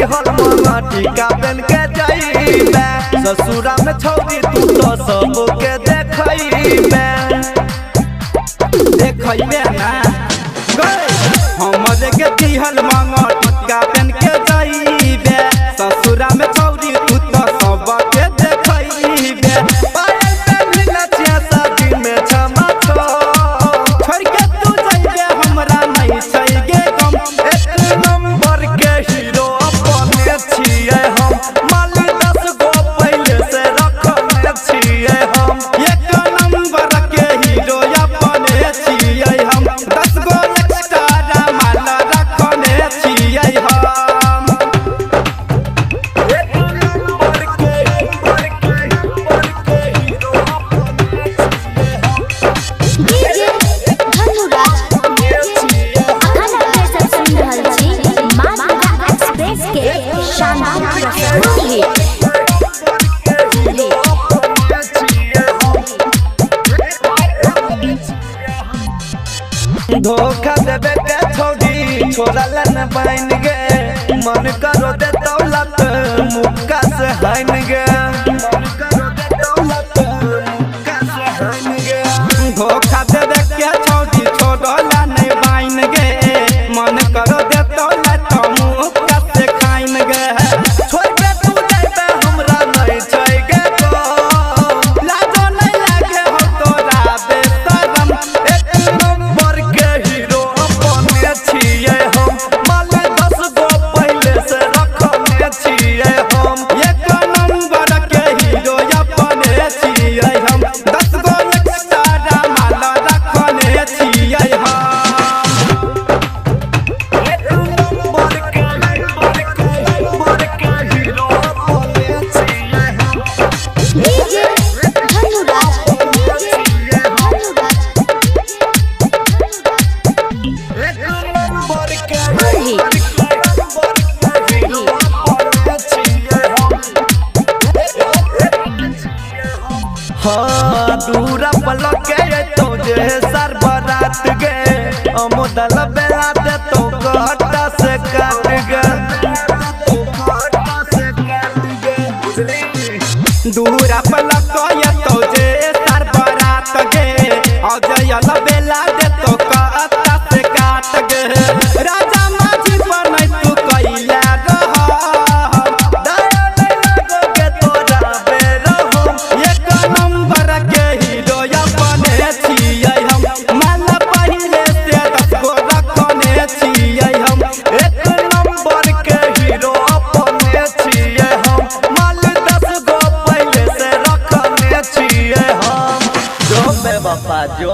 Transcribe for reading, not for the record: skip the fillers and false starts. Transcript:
दिहल मामा टीका पहन के जाइबे ससुरा में छौरी तू तो सबके देखइबे ना हमरे के दिहल मामा टीका पहन के जाइबे ससुरा में छौरी तू तो सबके देखइबे पायल पे मिलछिया शादी में छमा छोड़ के तू जाइबे हमरा नहीं छै गे गम एक नंबर के हीरो अपने छिए हम माली 10 गो पहले से रखने छिए हम एक नंबर के हीरो अपने छिए हम 10 गो एक्स्ट्रा माल रखने छिए हम एक नंबर के हीरो अपने छिए हम डीजे धनुराज अखन के सब सुन रहल छी मालवा एक्सप्रेस के शानदार प्रस्तुति धोखा देवे के छौड़ी छोड़ल न बन गे मन करो दे दौलत मुक्का से हन गे धोखा देवे के छौड़ी छोड़ल न बन गे मन करो दे दौलत मुक्का से खाइन गे छोड़ के तू जाइबे हमरा नहीं छै गे लाजो नहीं लागे हो तोरा बेशरम एक नंबर के हीरो अपने छिए हम माल 10 गो पहले से रखने छिए हम एक नंबर के हीरो अपने छिए हम 10 गो एक्स्ट्रा माल रखने छिए हम एक नंबर के हीरो अपने छिए हम डीजे धनुराज एक नंबर के हाँ दूरा पलक के तो जे सर बरात गे अमोदल बेला दे तो कटा से काट गे दूरा पलक के तो जे सर बरात गे अजयल बेला दे तो कटा से काट गे राजा माझी बनै तू कैला रह दया नहीं लगोगे तोरा बेरहो एक नंबर के हीरो अपने छिए हम माल पहले से 10 गो रखने छिए हम एक नंबर के हीरो अपने छिए हम माल 10 गो पहले से रखने छिए हम जो बे बापा जो